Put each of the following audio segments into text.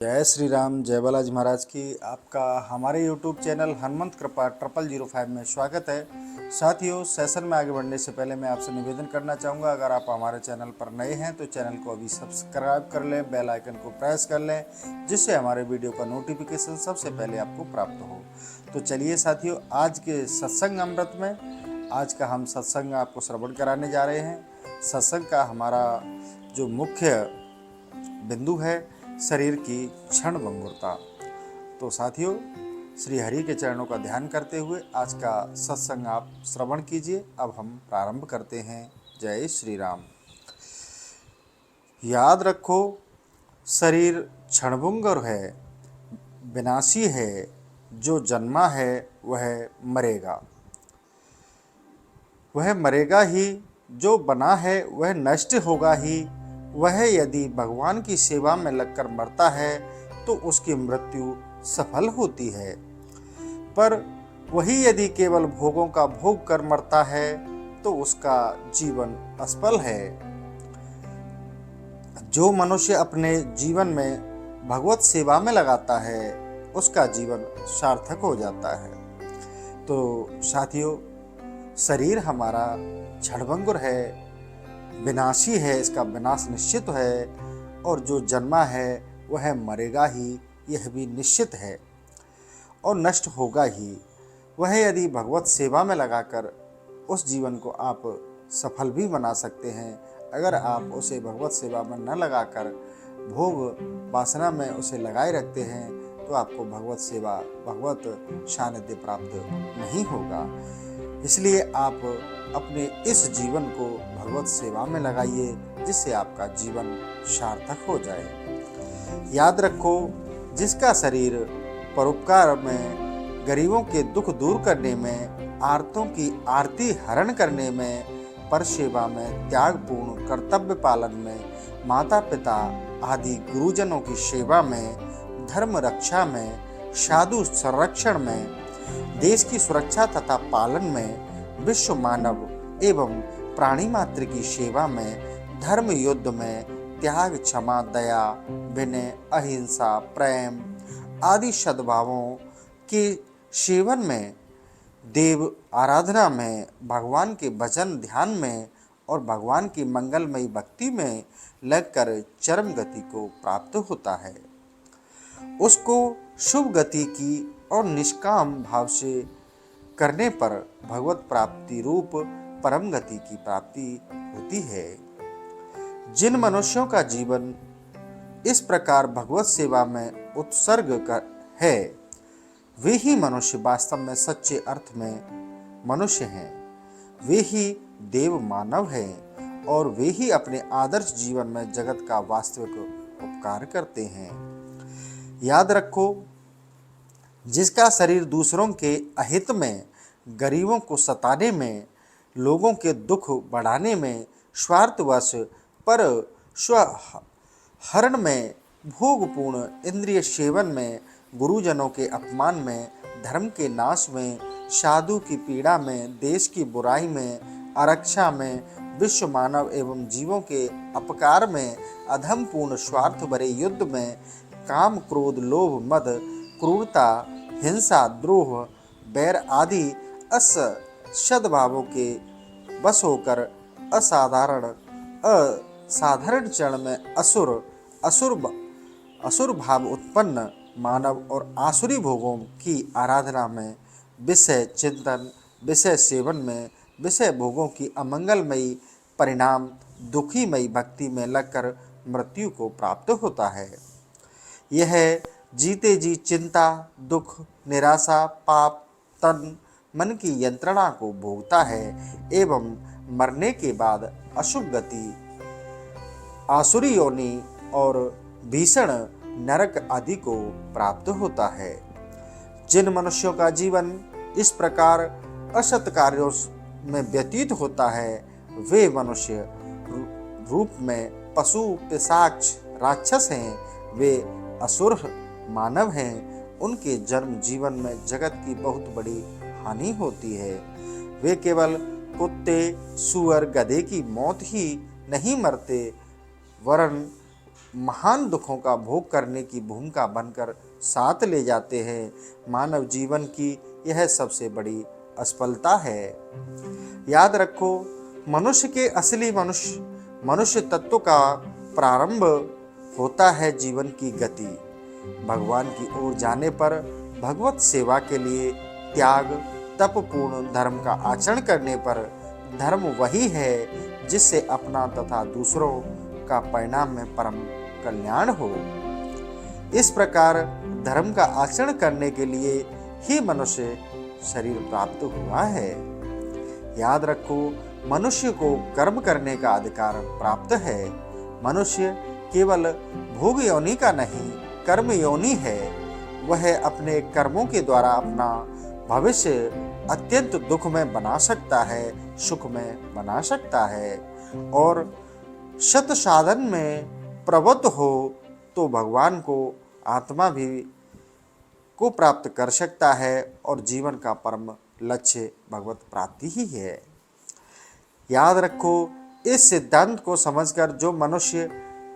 जय श्री राम, जय बालाजी महाराज की। आपका हमारे YouTube चैनल हनुमंत कृपा 0005 में स्वागत है। साथियों, सेशन में आगे बढ़ने से पहले मैं आपसे निवेदन करना चाहूँगा, अगर आप हमारे चैनल पर नए हैं तो चैनल को अभी सब्सक्राइब कर लें, बेल आइकन को प्रेस कर लें, जिससे हमारे वीडियो का नोटिफिकेशन सबसे पहले आपको प्राप्त हो। तो चलिए साथियों, आज के सत्संग अमृत में आज का हम सत्संग आपको श्रवण कराने जा रहे हैं। सत्संग का हमारा जो मुख्य बिंदु है शरीर की क्षण भंगुरता। तो साथियों, श्री हरि के चरणों का ध्यान करते हुए आज का सत्संग आप श्रवण कीजिए। अब हम प्रारंभ करते हैं। जय श्री राम। याद रखो, शरीर क्षणभंगुर है, विनाशी है। जो जन्मा है वह मरेगा, वह मरेगा ही। जो बना है वह नष्ट होगा ही। वह यदि भगवान की सेवा में लगकर मरता है तो उसकी मृत्यु सफल होती है, पर वही यदि केवल भोगों का भोग कर मरता है तो उसका जीवन असफल है। जो मनुष्य अपने जीवन में भगवत सेवा में लगाता है उसका जीवन सार्थक हो जाता है। तो साथियों, शरीर हमारा क्षणभंगुर है, विनाशी है, इसका विनाश निश्चित है, और जो जन्मा है वह मरेगा ही, यह भी निश्चित है, और नष्ट होगा ही। वह यदि भगवत सेवा में लगाकर उस जीवन को आप सफल भी बना सकते हैं। अगर आप उसे भगवत सेवा में न लगाकर भोग वासना में उसे लगाए रखते हैं तो आपको भगवत सेवा, भगवत सानिध्य प्राप्त नहीं होगा। इसलिए आप अपने इस जीवन को भगवत सेवा में लगाइए, जिससे आपका जीवन सार्थक हो जाए। याद रखो, जिसका शरीर परोपकार में, गरीबों के दुख दूर करने में, आर्तों की आरती हरण करने में, पर सेवा में, त्यागपूर्ण कर्तव्य पालन में, माता पिता आदि गुरुजनों की सेवा में, धर्म रक्षा में, साधु संरक्षण में, देश की सुरक्षा तथा पालन में, विश्व मानव एवं प्राणी मात्र की सेवा में, धर्म युद्ध में, त्याग, क्षमा, दया, विनय, अहिंसा, प्रेम आदि सद्भावों के सेवन में, देव आराधना में, भगवान के भजन ध्यान में और भगवान की मंगलमयी भक्ति में लगकर चरम गति को प्राप्त होता है। उसको शुभ गति की और निष्काम भाव से करने पर भगवत प्राप्ति रूप परम गति की प्राप्ति होती है। जिन मनुष्यों का जीवन इस प्रकार भगवत सेवा में उत्सर्ग है, वे ही मनुष्य वास्तव में सच्चे अर्थ में मनुष्य हैं। वे ही देव मानव हैं और वे ही अपने आदर्श जीवन में जगत का वास्तविक उपकार करते हैं। याद रखो, जिसका शरीर दूसरों के अहित में, गरीबों को सताने में, लोगों के दुख बढ़ाने में, स्वार्थवश पर स्वहरण में, भोगपूर्ण इंद्रिय सेवन में, गुरुजनों के अपमान में, धर्म के नाश में, साधु की पीड़ा में, देश की बुराई में, आरक्षा में, विश्व मानव एवं जीवों के अपकार में, अधमपूर्ण स्वार्थ भरे युद्ध में, काम, क्रोध, लोभ, मद, क्रूरता, हिंसा, द्रोह, बैर आदि असद्भावों के बस होकर असाधारण चरण में असुर भाव उत्पन्न मानव और आसुरी भोगों की आराधना में, विषय चिंतन, विषय सेवन में, विषय भोगों की अमंगलमयी परिणाम दुखीमयी भक्ति में लगकर मृत्यु को प्राप्त होता है। यह जीते जी चिंता, दुख, निराशा, पाप, तन, मन की यंत्रणा को भोगता है एवं मरने के बाद अशुभ गति, आसुरी योनि और भीषण नरक आदि को प्राप्त होता है। जिन मनुष्यों का जीवन इस प्रकार असत कार्यों में व्यतीत होता है, वे मनुष्य रूप में पशु, पिशाच, राक्षस हैं। वे असुर मानव हैं। उनके जन्म जीवन में जगत की बहुत बड़ी हानि होती है। वे केवल कुत्ते, सूअर, गधे की मौत ही नहीं मरते, वरन महान दुखों का भोग करने की भूमिका बनकर साथ ले जाते हैं। मानव जीवन की यह सबसे बड़ी असफलता है। याद रखो, मनुष्य के असली मनुष्य तत्व का प्रारंभ होता है जीवन की गति। भगवान की ओर जाने पर भगवत सेवा के लिए त्याग, तपपूर्ण धर्म का आचरण करने पर धर्म वही है जिससे अपना तथा दूसरों का परिणाम में परम कल्याण हो। इस प्रकार धर्म का आचरण करने के लिए ही मनुष्य शरीर प्राप्त हुआ है। याद रखो, मनुष्य को कर्म करने का अधिकार प्राप्त है। मनुष्य केवल भोग योनि का नहीं, कर्म योनि है। वह अपने कर्मों के द्वारा अपना भविष्य अत्यंत दुख में बना सकता है, सुख में बना सकता है, और सत साधन में प्रवृत्त हो तो भगवान को आत्मा भी को प्राप्त कर सकता है और जीवन का परम लक्ष्य भगवत प्राप्ति ही है। याद रखो, इस सिद्धांत को समझकर जो मनुष्य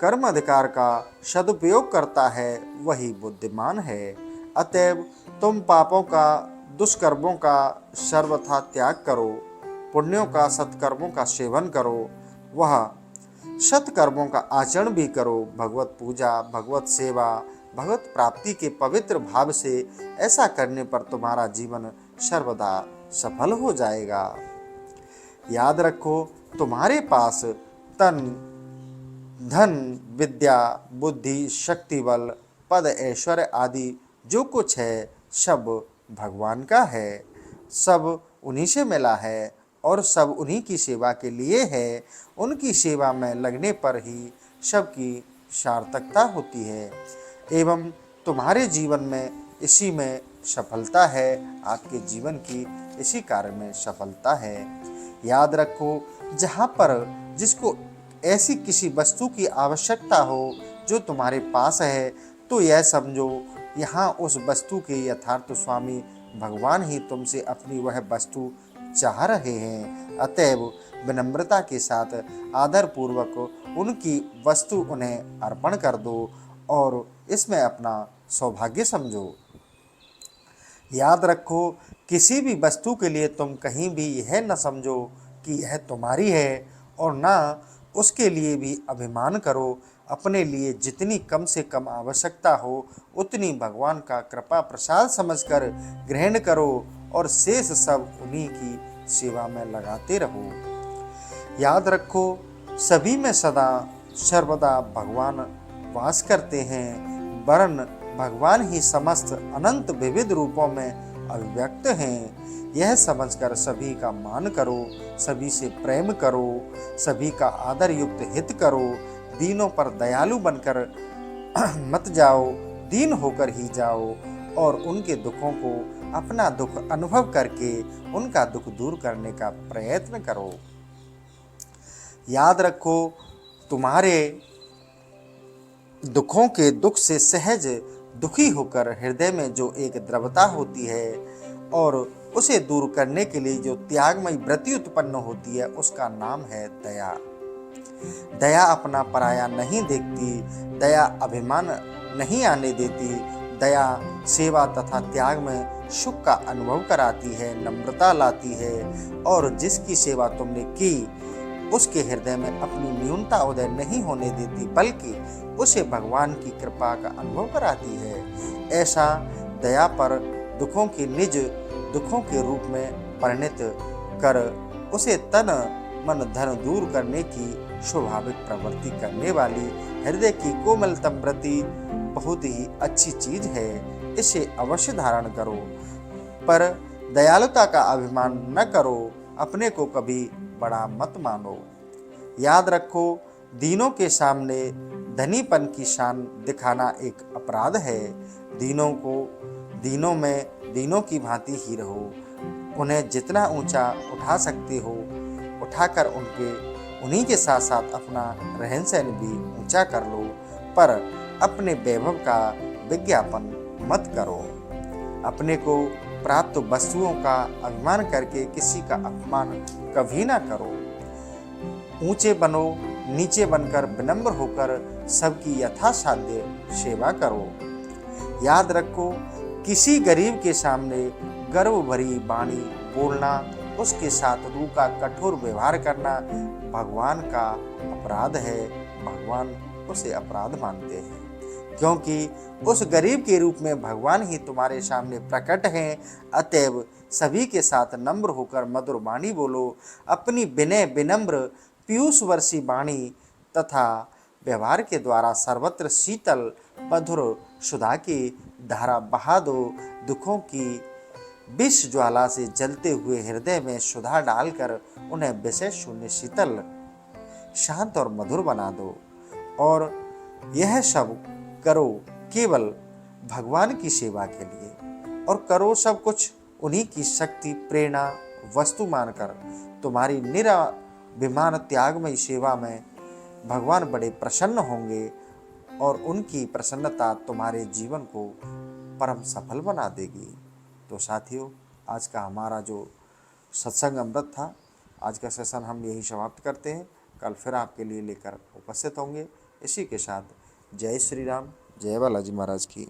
कर्म अधिकार का सदुपयोग करता है वही बुद्धिमान है। अतएव तुम पापों का, दुष्कर्मों का सर्वथा त्याग करो, पुण्यों का, सत्कर्मों का सेवन करो, वह सत्कर्मों का आचरण भी करो। भगवत पूजा, भगवत सेवा, भगवत प्राप्ति के पवित्र भाव से ऐसा करने पर तुम्हारा जीवन सर्वदा सफल हो जाएगा। याद रखो, तुम्हारे पास तन, धन, विद्या, बुद्धि, शक्ति, बल, पद, ऐश्वर्य आदि जो कुछ है सब भगवान का है। सब उन्हीं से मिला है और सब उन्हीं की सेवा के लिए है। उनकी सेवा में लगने पर ही सबकी सार्थकता होती है एवं तुम्हारे जीवन में इसी में सफलता है। आपके जीवन की इसी कार्य में सफलता है। याद रखो, जहाँ पर जिसको ऐसी किसी वस्तु की आवश्यकता हो जो तुम्हारे पास है, तो यह समझो यहाँ उस वस्तु के यथार्थ स्वामी भगवान ही तुमसे अपनी वह वस्तु चाह रहे हैं। अतएव विनम्रता के साथ आदर पूर्वक उनकी वस्तु उन्हें अर्पण कर दो और इसमें अपना सौभाग्य समझो। याद रखो, किसी भी वस्तु के लिए तुम कहीं भी यह न समझो कि यह तुम्हारी है और ना उसके लिए भी अभिमान करो। अपने लिए जितनी कम से कम आवश्यकता हो उतनी भगवान का कृपा प्रसाद समझकर ग्रहण करो और शेष सब उन्हीं की सेवा में लगाते रहो। याद रखो, सभी में सदा सर्वदा भगवान वास करते हैं, वरन भगवान ही समस्त अनंत विविध रूपों में अभिव्यक्त हैं। यह समझकर सभी का मान करो, सभी से प्रेम करो, सभी का आदर युक्त हित करो। दीनों पर दयालु बनकर मत जाओ, दीन होकर ही जाओ और उनके दुखों को अपना दुख अनुभव करके उनका दुख दूर करने का प्रयत्न करो। याद रखो, तुम्हारे दुखों के दुख से सहज दुखी होकर हृदय में जो एक द्रवता होती है और उसे दूर करने के लिए जो त्यागमयी वृत्ति उत्पन्न होती है, उसका नाम है दया। दया अपना पराया नहीं देखती, दया अभिमान नहीं आने देती, दया सेवा तथा त्याग में सुख का अनुभव कराती है, नम्रता लाती है और जिसकी सेवा तुमने की उसके हृदय में अपनी न्यूनता उदय नहीं होने देती, बल्कि उसे भगवान की कृपा का अनुभव कराती है। ऐसा दया पर दुखों की निज दुखों के रूप में परिणत कर उसे तन मन धन दूर करने की स्वाभाविक प्रवृत्ति करने वाली हृदय की कोमलतम वृत्ति बहुत ही अच्छी चीज है। इसे अवश्य धारण करो, पर दयालुता का अभिमान न करो, अपने को कभी बड़ा मत मानो। याद रखो, दीनों के सामने धनीपन की शान दिखाना एक अपराध है। दीनों में दीनों की भांति ही रहो। उन्हें जितना ऊंचा उठा सकते हो उठाकर उन्हीं के साथ साथ अपना रहन सहन भी ऊंचा कर लो, पर अपने वैभव का विज्ञापन मत करो। अपने को प्राप्त वस्तुओं का अभिमान करके किसी का अपमान कभी ना करो। ऊंचे बनो, नीचे बनकर विनम्र होकर सबकी यथासाध्य सेवा करो। याद रखो, किसी गरीब के सामने गर्व भरी वाणी बोलना, उसके साथ रूखा कठोर व्यवहार करना भगवान का अपराध है। भगवान उसे अपराध मानते हैं, क्योंकि उस गरीब के रूप में भगवान ही तुम्हारे सामने प्रकट हैं। अतएव सभी के साथ नम्र होकर मधुर वाणी बोलो। अपनी विनय विनम्र पीयूष वर्षी वाणी तथा व्यवहार के द्वारा सर्वत्र शीतल मधुर सुधा की धारा बहा दो। दुखों की विष ज्वाला से जलते हुए हृदय में सुधा डालकर उन्हें विषय शून्य शीतल शांत और मधुर बना दो। और यह सब करो केवल भगवान की सेवा के लिए, और करो सब कुछ उन्हीं की शक्ति प्रेरणा वस्तु मानकर। तुम्हारी निराभिमान त्यागमयी सेवा में भगवान बड़े प्रसन्न होंगे और उनकी प्रसन्नता तुम्हारे जीवन को परम सफल बना देगी। तो साथियों, आज का हमारा जो सत्संग अमृत था, आज का सेशन हम यही समाप्त करते हैं। कल फिर आपके लिए लेकर उपस्थित होंगे। इसी के साथ जय श्री राम, जय बालाजी महाराज की।